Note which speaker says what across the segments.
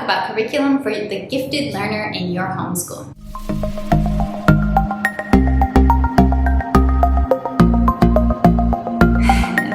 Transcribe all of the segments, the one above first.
Speaker 1: about curriculum for the gifted learner in your homeschool.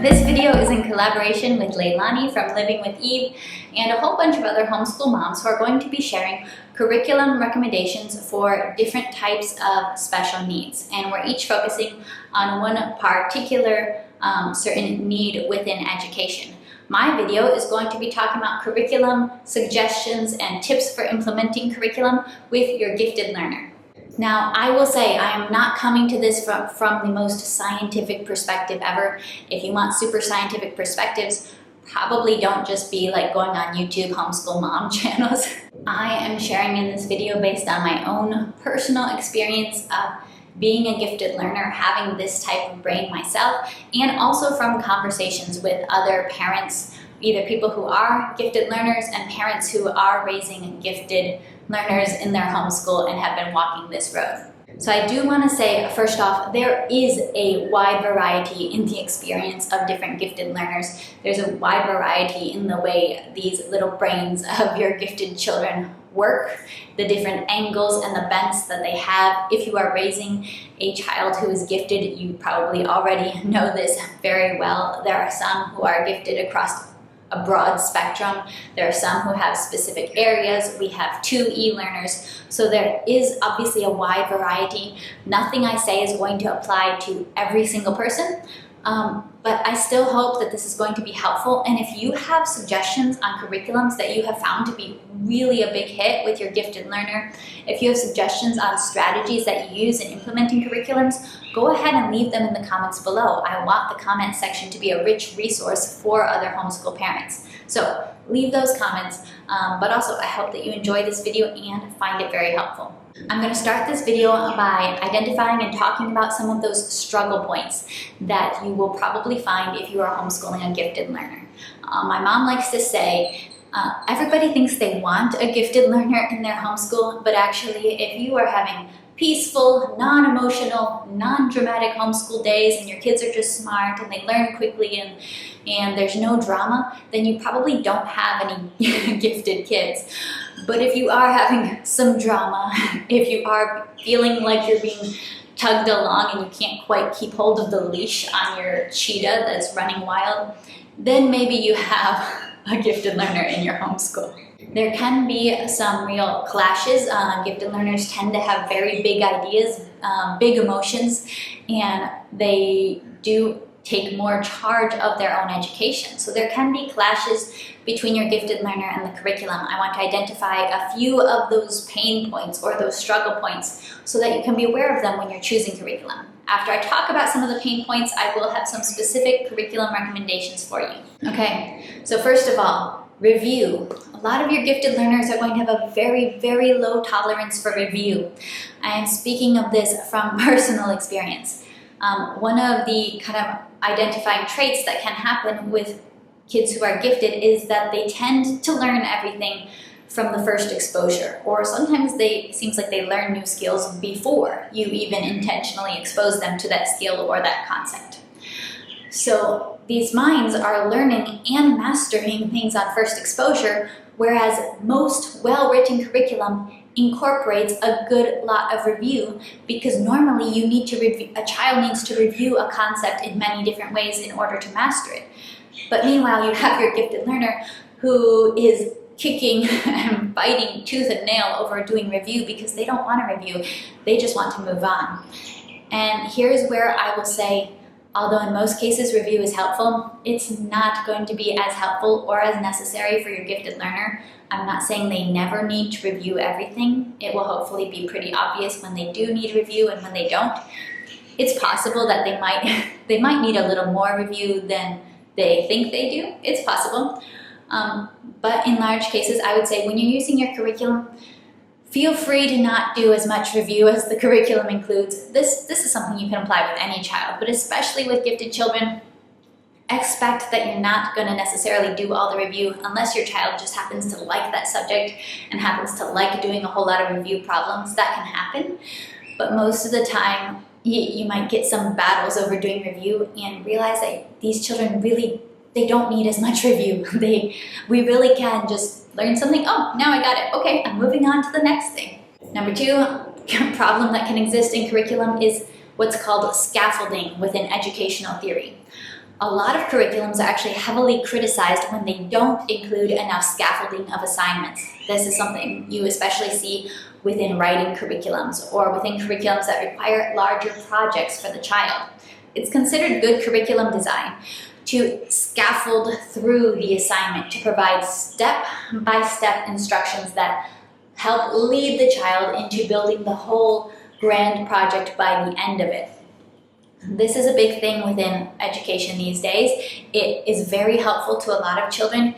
Speaker 1: This video is in collaboration with Leilani from Living with Eve and a whole bunch of other homeschool moms who are going to be sharing curriculum recommendations for different types of special needs. And we're each focusing on one particular certain need within education. My video is going to be talking about curriculum suggestions and tips for implementing curriculum with your gifted learner. Now, I will say I am not coming to this from the most scientific perspective ever. If you want super scientific perspectives, probably don't just be like going on YouTube homeschool mom channels. I am sharing in this video based on my own personal experience of being a gifted learner, having this type of brain myself, and also from conversations with other parents, either people who are gifted learners and parents who are raising gifted learners in their homeschool and have been walking this road. So I do want to say, first off, there is a wide variety in the experience of different gifted learners. There's a wide variety in the way these little brains of your gifted children work, the different angles and the bents that they have. If you are raising a child who is gifted, you probably already know this very well. There are some who are gifted across a broad spectrum. There are some who have specific areas. We have 2 e-learners. So there is obviously a wide variety. Nothing I say is going to apply to every single person, but I still hope that this is going to be helpful. And if you have suggestions on curriculums that you have found to be really a big hit with your gifted learner, if you have suggestions on strategies that you use in implementing curriculums, go ahead and leave them in the comments below. I want the comment section to be a rich resource for other homeschool parents. So leave those comments, but also I hope that you enjoy this video and find it very helpful. I'm going to start this video by identifying and talking about some of those struggle points that you will probably find if you are homeschooling a gifted learner. My mom likes to say, everybody thinks they want a gifted learner in their homeschool, but actually if you are having peaceful, non-emotional, non-dramatic homeschool days and your kids are just smart and they learn quickly and there's no drama, then you probably don't have any gifted kids. But if you are having some drama, if you are feeling like you're being tugged along and you can't quite keep hold of the leash on your cheetah that's running wild, then maybe you have a gifted learner in your homeschool. There can be some real clashes. Gifted learners tend to have very big ideas, big emotions, and they do take more charge of their own education. So there can be clashes between your gifted learner and the curriculum. I want to identify a few of those pain points or those struggle points so that you can be aware of them when you're choosing curriculum. After I talk about some of the pain points, I will have some specific curriculum recommendations for you. Okay, so first of all, review. A lot of your gifted learners are going to have a very, very low tolerance for review. I am speaking of this from personal experience. One of the kind of identifying traits that can happen with kids who are gifted is that they tend to learn everything from the first exposure, or sometimes it seems like they learn new skills before you even intentionally expose them to that skill or that concept. So these minds are learning and mastering things on first exposure, whereas most well-written curriculum incorporates a good lot of review, because normally you need to a child needs to review a concept in many different ways in order to master it. But meanwhile, you have your gifted learner who is kicking and biting tooth and nail over doing review because they don't want to review, they just want to move on. And here's where I will say, although in most cases review is helpful, it's not going to be as helpful or as necessary for your gifted learner. I'm not saying they never need to review everything. It will hopefully be pretty obvious when they do need review and when they don't. It's possible that they might need a little more review than they think they do. It's possible. But in large cases, I would say when you're using your curriculum, feel free to not do as much review as the curriculum includes. This is something you can apply with any child, but especially with gifted children, expect that you're not going to necessarily do all the review unless your child just happens to like that subject and happens to like doing a whole lot of review problems. That can happen, but most of the time you might get some battles over doing review and realize that these children really, they don't need as much review. We really can just learn something, oh, now I got it. Okay, I'm moving on to the next thing. Number 2 problem that can exist in curriculum is what's called scaffolding within educational theory. A lot of curriculums are actually heavily criticized when they don't include enough scaffolding of assignments. This is something you especially see within writing curriculums or within curriculums that require larger projects for the child. It's considered good curriculum design to scaffold through the assignment to provide step-by-step instructions that help lead the child into building the whole grand project by the end of it. This is a big thing within education these days. It is very helpful to a lot of children,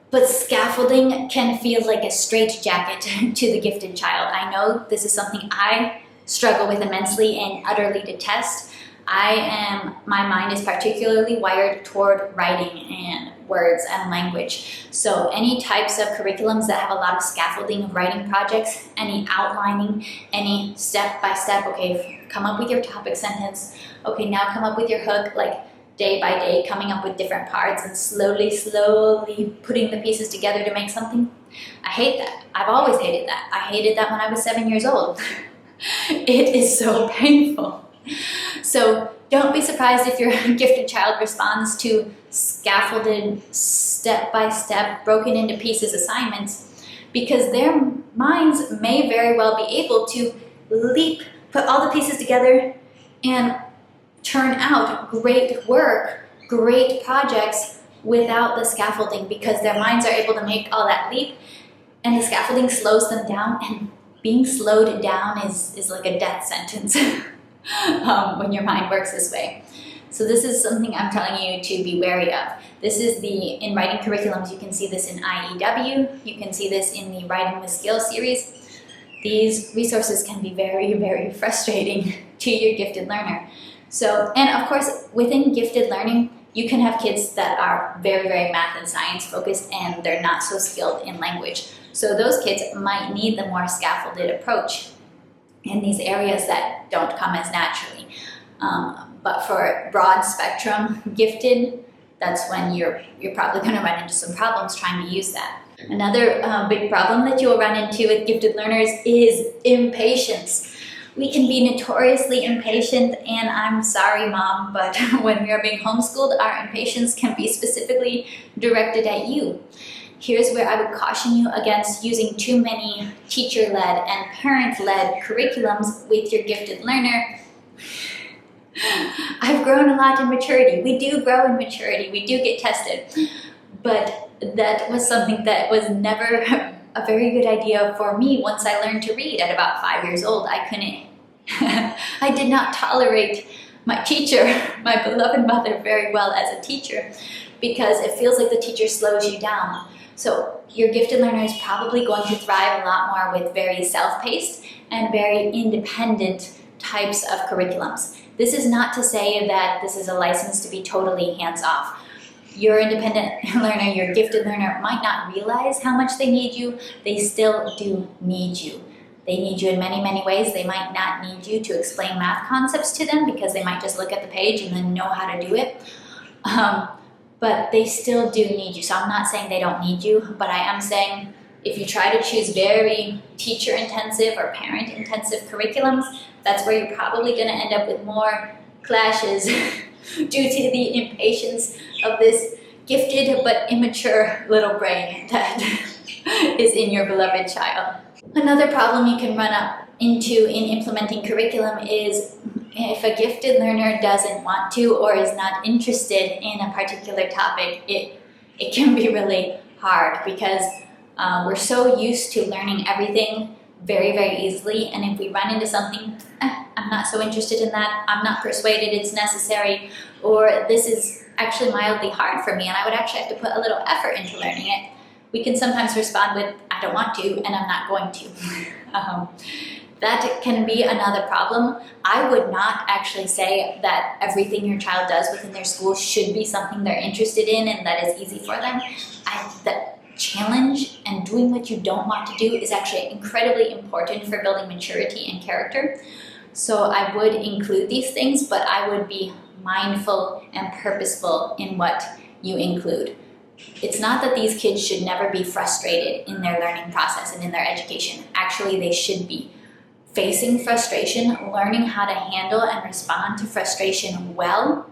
Speaker 1: but scaffolding can feel like a straitjacket to the gifted child. I know this is something I struggle with immensely and utterly detest. My mind is particularly wired toward writing and words and language. So any types of curriculums that have a lot of scaffolding of writing projects, any outlining, any step-by-step, okay, come up with your topic sentence, okay, now come up with your hook, like day by day, coming up with different parts and slowly putting the pieces together to make something. I hate that. I've always hated that. I hated that when I was 7 years old. It is so painful. So don't be surprised if your gifted child responds to scaffolded, step-by-step, broken into pieces assignments, because their minds may very well be able to put all the pieces together and turn out great work, great projects without the scaffolding, because their minds are able to make all that leap and the scaffolding slows them down, and being slowed down is like a death sentence. When your mind works this way. So this is something I'm telling you to be wary of. This is in writing curriculums, you can see this in IEW, you can see this in the Writing with Skills series. These resources can be very frustrating to your gifted learner. So, and of course, within gifted learning, you can have kids that are very math and science focused and they're not so skilled in language. So those kids might need the more scaffolded approach in these areas that don't come as naturally. But for broad spectrum gifted, that's when you're probably going to run into some problems trying to use that. Another big problem that you'll run into with gifted learners is impatience. We can be notoriously impatient, and I'm sorry, Mom, but when we are being homeschooled, our impatience can be specifically directed at you. Here's where I would caution you against using too many teacher-led and parent-led curriculums with your gifted learner. I've grown a lot in maturity. We do grow in maturity. We do get tested. But that was something that was never a very good idea for me once I learned to read at about 5 years old. I did not tolerate my teacher, my beloved mother, very well as a teacher, because it feels like the teacher slows you down. So your gifted learner is probably going to thrive a lot more with very self-paced and very independent types of curriculums. This is not to say that this is a license to be totally hands-off. Your independent learner, your gifted learner might not realize how much they need you. They still do need you. They need you in many ways. They might not need you to explain math concepts to them because they might just look at the page and then know how to do it. But they still do need you. So I'm not saying they don't need you, but I am saying if you try to choose very teacher-intensive or parent-intensive curriculums, that's where you're probably going to end up with more clashes due to the impatience of this gifted but immature little brain that is in your beloved child. Another problem you can run up into in implementing curriculum is if a gifted learner doesn't want to or is not interested in a particular topic, it can be really hard because we're so used to learning everything very easily, and if we run into something, I'm not so interested in that, I'm not persuaded it's necessary, or this is actually mildly hard for me and I would actually have to put a little effort into learning it, we can sometimes respond with, I don't want to and I'm not going to. That can be another problem. I would not actually say that everything your child does within their school should be something they're interested in and that is easy for them. The challenge and doing what you don't want to do is actually incredibly important for building maturity and character. So I would include these things, but I would be mindful and purposeful in what you include. it's not that these kids should never be frustrated in their learning process and in their education. Actually, they should be facing frustration. Learning how to handle and respond to frustration well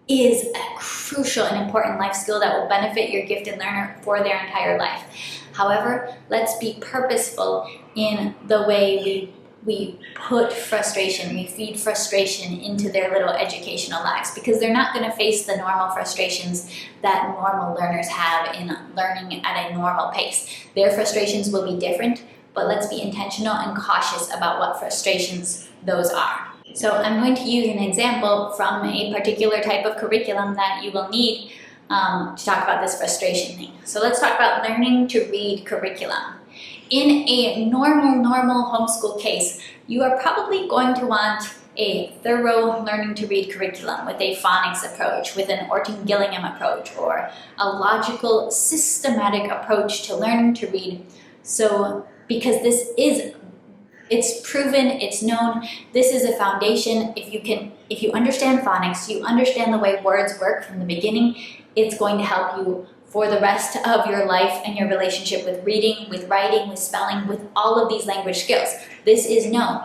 Speaker 1: is a crucial and important life skill that will benefit your gifted learner for their entire life. However, let's be purposeful in the way we put frustration, we feed frustration into their little educational lives, because they're not going to face the normal frustrations that normal learners have in learning at a normal pace. Their frustrations will be different, but let's be intentional and cautious about what frustrations those are. So I'm going to use an example from a particular type of curriculum that you will need to talk about this frustration thing. So let's talk about learning to read curriculum. In a normal homeschool case, you are probably going to want a thorough learning to read curriculum with a phonics approach, with an Orton-Gillingham approach, or a logical, systematic approach to learning to read. So, because it's proven, it's known, this is a foundation. If you understand phonics, you understand the way words work from the beginning, it's going to help you for the rest of your life and your relationship with reading, with writing, with spelling, with all of these language skills. This is known.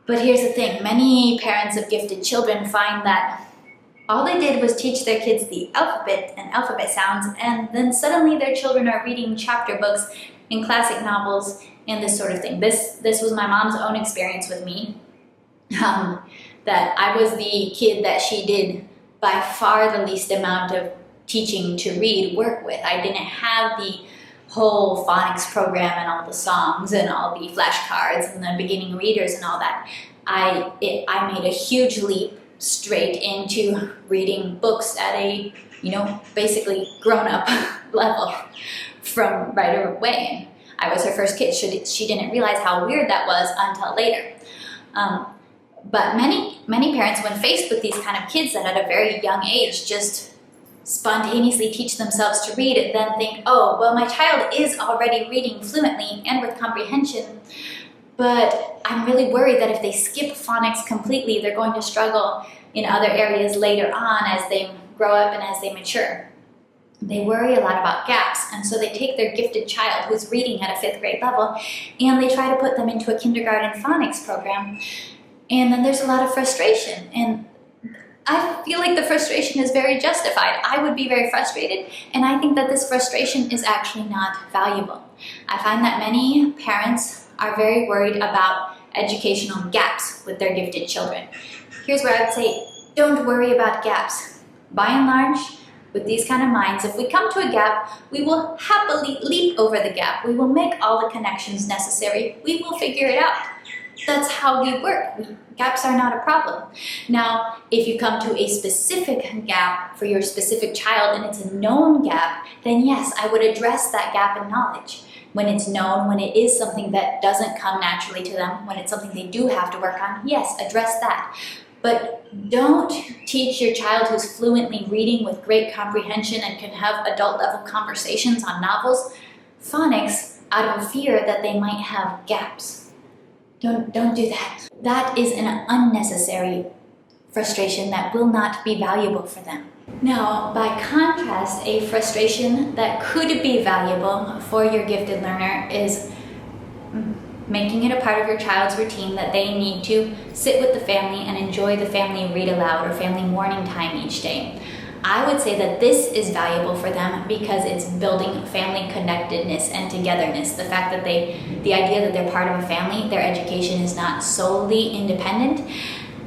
Speaker 1: But here's the thing, many parents of gifted children find that all they did was teach their kids the alphabet and alphabet sounds, and then suddenly their children are reading chapter books and classic novels and this sort of thing. This was my mom's own experience with me, that I was the kid that she did by far the least amount of teaching to read work with. I didn't have the whole phonics program and all the songs and all the flashcards and the beginning readers and all that. I made a huge leap straight into reading books at a, basically grown-up level from right away. I was her first kid. She didn't realize how weird that was until later. But many parents, when faced with these kind of kids that at a very young age just spontaneously teach themselves to read, then think, oh, well, my child is already reading fluently and with comprehension, but I'm really worried that if they skip phonics completely, they're going to struggle in other areas later on as they grow up and as they mature. They worry a lot about gaps, and so they take their gifted child who's reading at a 5th grade level and they try to put them into a kindergarten phonics program, and then there's a lot of frustration, and I feel like the frustration is very justified. I would be very frustrated, and I think that this frustration is actually not valuable. I find that many parents are very worried about educational gaps with their gifted children. Here's where I would say, don't worry about gaps. By and large, with these kind of minds, if we come to a gap, we will happily leap over the gap. We will make all the connections necessary. We will figure it out. That's how we work. Gaps are not a problem. Now, if you come to a specific gap for your specific child and it's a known gap, then yes, I would address that gap in knowledge. When it's known, when it is something that doesn't come naturally to them, when it's something they do have to work on, yes, address that. But don't teach your child who's fluently reading with great comprehension and can have adult-level conversations on novels phonics out of fear that they might have gaps. Don't do that. That is an unnecessary frustration that will not be valuable for them. Now, by contrast, a frustration that could be valuable for your gifted learner is making it a part of your child's routine that they need to sit with the family and enjoy the family read aloud or family morning time each day. I would say that this is valuable for them because it's building family connectedness and togetherness. The fact that the idea that they're part of a family, their education is not solely independent,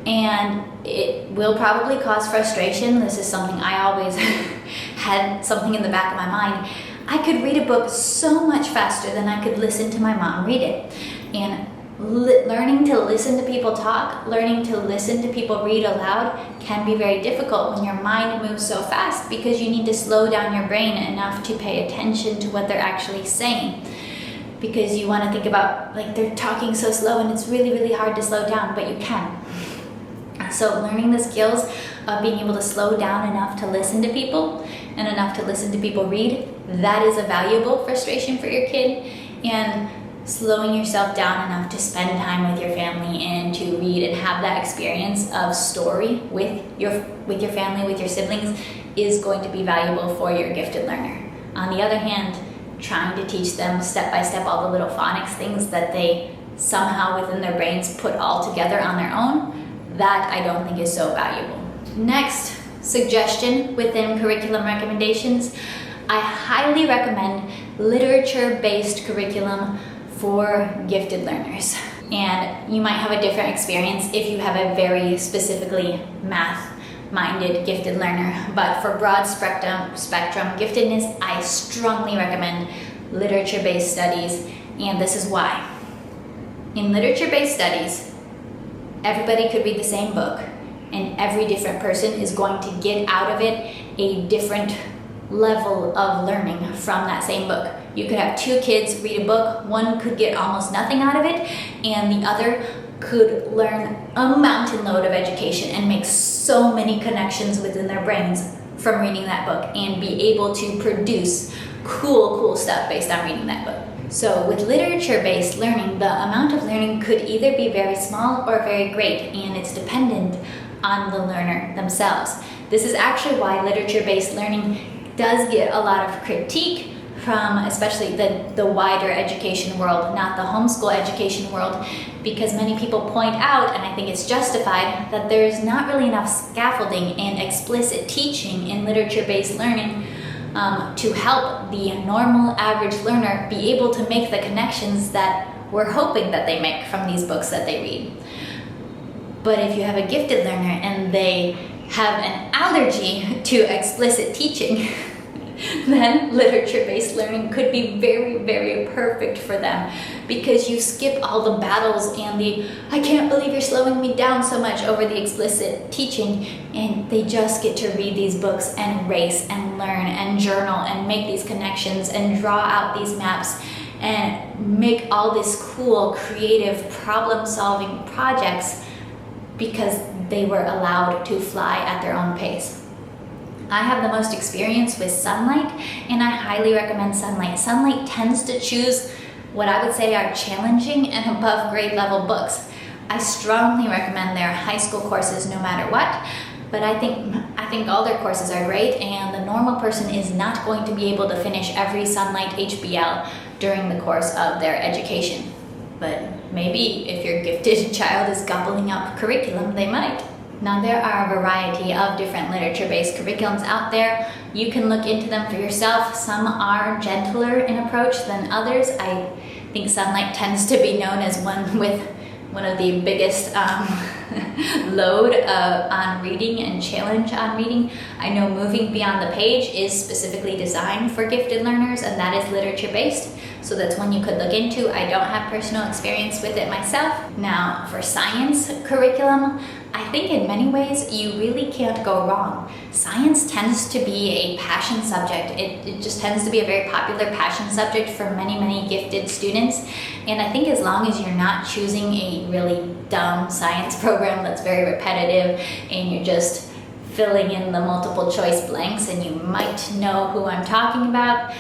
Speaker 1: and it will probably cause frustration. This is something I always had something in the back of my mind. I could read a book so much faster than I could listen to my mom read it. And learning to listen to people talk, learning to listen to people read aloud can be very difficult when your mind moves so fast because you need to slow down your brain enough to pay attention to what they're actually saying. Because you want to think about, like, they're talking so slow and it's really, really hard to slow down, but you can. So learning the skills of being able to slow down enough to listen to people and enough to listen to people read, that is a valuable frustration for your kid. And slowing yourself down enough to spend time with your family and to read and have that experience of story with your family, with your siblings, is going to be valuable for your gifted learner. On the other hand, trying to teach them step by step all the little phonics things that they somehow within their brains put all together on their own, that I don't think is so valuable. Next suggestion within curriculum recommendations, I highly recommend literature-based curriculum for gifted learners. And you might have a different experience if you have a very specifically math-minded gifted learner, but for broad spectrum giftedness, I strongly recommend literature-based studies, and this is why. In literature-based studies, everybody could read the same book, and every different person is going to get out of it a different level of learning from that same book. You could have two kids read a book, one could get almost nothing out of it, and the other could learn a mountain load of education and make so many connections within their brains from reading that book and be able to produce cool stuff based on reading that book. So with literature-based learning, the amount of learning could either be very small or very great, and it's dependent on the learner themselves. This is actually why literature-based learning does get a lot of critique from especially the wider education world, not the homeschool education world, because many people point out, and I think it's justified, that there's not really enough scaffolding and explicit teaching in literature-based learning to help the normal average learner be able to make the connections that we're hoping that they make from these books that they read. But if you have a gifted learner and they have an allergy to explicit teaching, then literature-based learning could be very perfect for them, because you skip all the battles and the "I can't believe you're slowing me down so much" over the explicit teaching, and they just get to read these books and race and learn and journal and make these connections and draw out these maps and make all this cool creative problem-solving projects because they were allowed to fly at their own pace. I have the most experience with Sonlight, and I highly recommend Sonlight. Sonlight tends to choose what I would say are challenging and above grade level books. I strongly recommend their high school courses no matter what, but I think all their courses are great, and the normal person is not going to be able to finish every Sonlight HBL during the course of their education. But maybe if your gifted child is gobbling up curriculum, they might. Now, there are a variety of different literature-based curriculums out there. You can look into them for yourself. Some are gentler in approach than others. I think Sonlight tends to be known as one with one of the biggest load on reading and challenge on reading. I know Moving Beyond the Page is specifically designed for gifted learners, and that is literature-based. So that's one you could look into. I don't have personal experience with it myself. Now, for science curriculum, I think in many ways you really can't go wrong. Science tends to be a passion subject. It just tends to be a very popular passion subject for many gifted students. And I think as long as you're not choosing a really dumb science program that's very repetitive and you're just filling in the multiple choice blanks, and you might know who I'm talking about,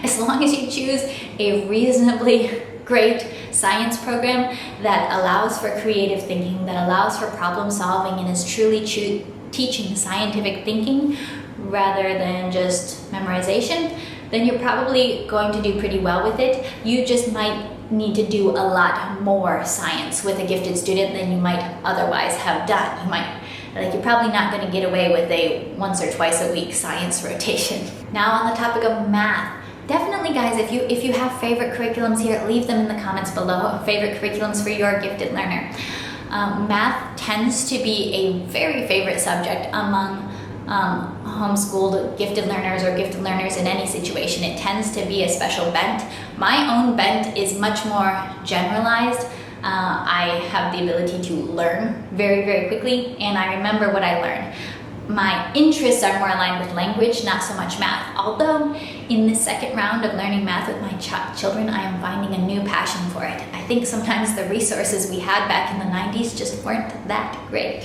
Speaker 1: as long as you choose a reasonably great science program that allows for creative thinking, that allows for problem solving, and is truly teaching scientific thinking rather than just memorization, then you're probably going to do pretty well with it. You just might need to do a lot more science with a gifted student than you might otherwise have done. You're probably not going to get away with a once or twice a week science rotation. Now, on the topic of math, definitely, guys, if you have favorite curriculums here, leave them in the comments below. Favorite curriculums for your gifted learner. Math tends to be a very favorite subject among homeschooled gifted learners or gifted learners in any situation. It tends to be a special bent. My own bent is much more generalized. I have the ability to learn very quickly, and I remember what I learned. My interests are more aligned with language, not so much math. Although in the second round of learning math with my children, I am finding a new passion for it. I think sometimes the resources we had back in the 90s just weren't that great.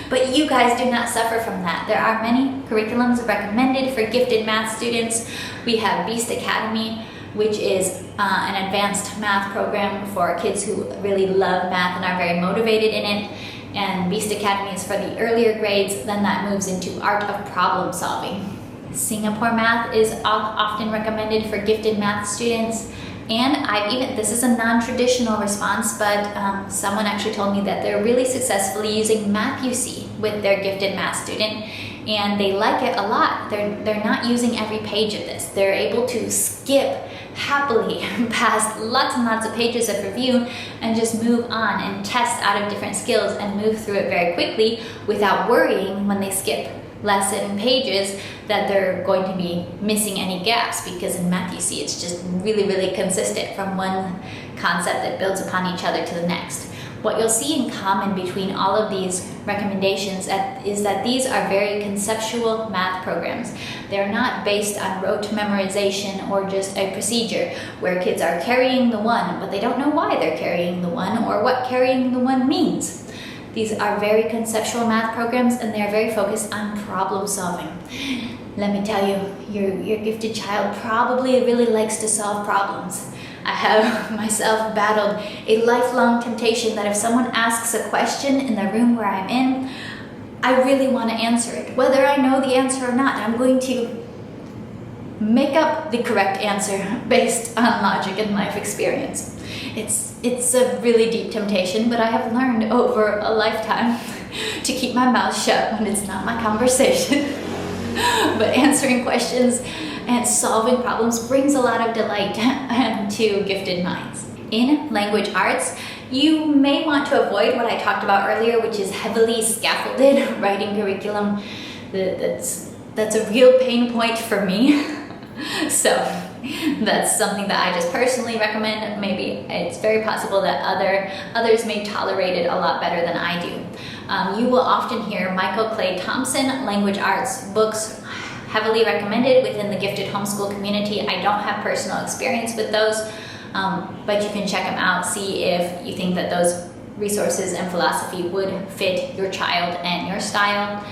Speaker 1: But you guys do not suffer from that. There are many curriculums recommended for gifted math students. We have Beast Academy, which is an advanced math program for kids who really love math and are very motivated in it. and Beast Academy is for the earlier grades. Then that moves into Art of Problem Solving. Singapore Math is often recommended for gifted math students. And this is a non-traditional response, but someone actually told me that they're really successfully using MathUC with their gifted math student, and they like it a lot. They're not using every page of this. They're able to skip happily past lots and lots of pages of review and just move on and test out of different skills and move through it very quickly without worrying when they skip lesson pages that they're going to be missing any gaps, because in MathUC it's just really, really consistent from one concept that builds upon each other to the next. What you'll see in common between all of these recommendations is that these are very conceptual math programs. They're not based on rote memorization or just a procedure where kids are carrying the one, but they don't know why they're carrying the one or what carrying the one means. These are very conceptual math programs, and they're very focused on problem solving. Let me tell you, your gifted child probably really likes to solve problems. I have myself battled a lifelong temptation that if someone asks a question in the room where I'm in, I really want to answer it. Whether I know the answer or not, I'm going to make up the correct answer based on logic and life experience. It's a really deep temptation, but I have learned over a lifetime to keep my mouth shut when it's not my conversation. But answering questions and solving problems brings a lot of delight to gifted minds. In language arts, you may want to avoid what I talked about earlier, which is heavily scaffolded writing curriculum. That's a real pain point for me. So that's something that I just personally recommend. Maybe it's very possible that others may tolerate it a lot better than I do. You will often hear Michael Clay Thompson language arts books heavily recommended within the gifted homeschool community. I don't have personal experience with those, but you can check them out, see if you think that those resources and philosophy would fit your child and your style.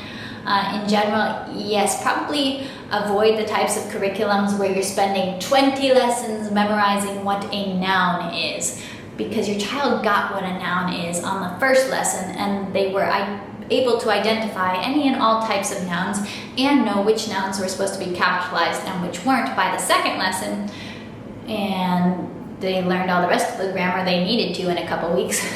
Speaker 1: In general, yes, probably avoid the types of curriculums where you're spending 20 lessons memorizing what a noun is, because your child got what a noun is on the first lesson, and they were able to identify any and all types of nouns and know which nouns were supposed to be capitalized and which weren't by the second lesson, and they learned all the rest of the grammar they needed to in a couple weeks.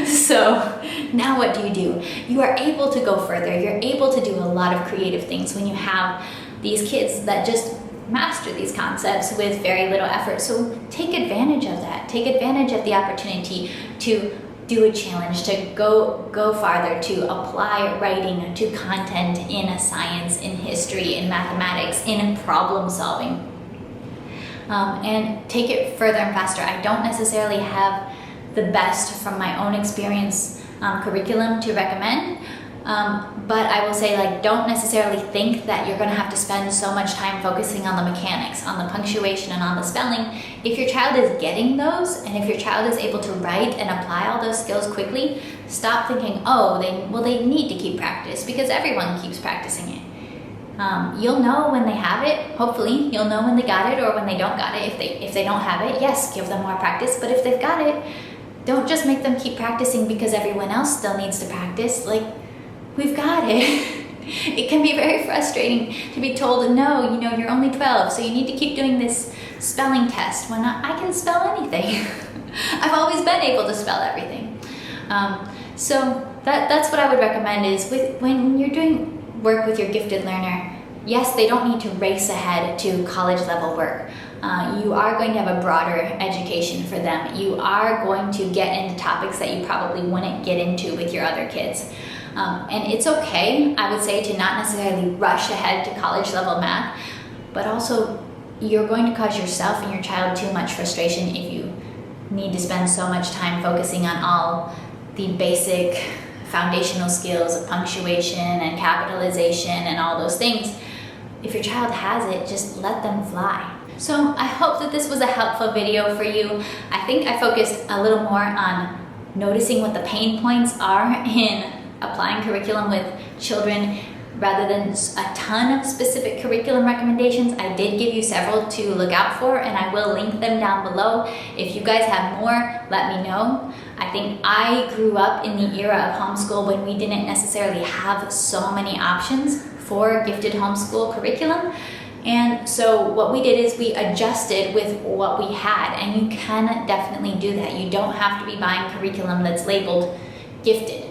Speaker 1: So now what do? You are able to go further. You're able to do a lot of creative things when you have these kids that just master these concepts with very little effort. So take advantage of that. Take advantage of the opportunity to do a challenge, to go farther, to apply writing to content in science, in history, in mathematics, in problem solving. And take it further and faster. I don't necessarily have the best from my own experience curriculum to recommend, but I will say, don't necessarily think that you're going to have to spend so much time focusing on the mechanics, on the punctuation, and on the spelling. If your child is getting those, and if your child is able to write and apply all those skills quickly, stop thinking, they need to keep practice, because everyone keeps practicing it. You'll know when they have it. Hopefully you'll know when they got it or when they don't got it. If they don't have it, yes, give them more practice, but if they've got it, don't just make them keep practicing because everyone else still needs to practice. We've got it. It can be very frustrating to be told, no, you're only 12, so you need to keep doing this spelling test when I can spell anything. I've always been able to spell everything. So that's what I would recommend is when you're doing work with your gifted learner, yes, they don't need to race ahead to college level work. You are going to have a broader education for them. You are going to get into topics that you probably wouldn't get into with your other kids. And it's okay, I would say, to not necessarily rush ahead to college level math, but also you're going to cause yourself and your child too much frustration if you need to spend so much time focusing on all the basic foundational skills of punctuation and capitalization and all those things. If your child has it, just let them fly. So I hope that this was a helpful video for you. I think I focused a little more on noticing what the pain points are in applying curriculum with children rather than a ton of specific curriculum recommendations, I did give you several to look out for, and I will link them down below. If you guys have more, let me know. I think I grew up in the era of homeschool when we didn't necessarily have so many options for gifted homeschool curriculum. And so what we did is we adjusted with what we had, and you can definitely do that. You don't have to be buying curriculum that's labeled gifted.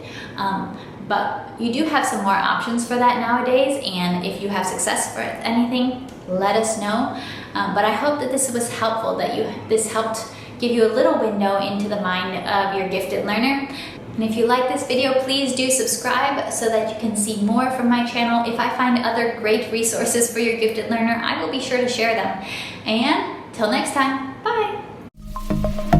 Speaker 1: But you do have some more options for that nowadays, and if you have success with anything, let us know. But I hope that this was helpful, that this helped give you a little window into the mind of your gifted learner. And if you like this video, please do subscribe so that you can see more from my channel. If I find other great resources for your gifted learner, I will be sure to share them. And till next time, bye!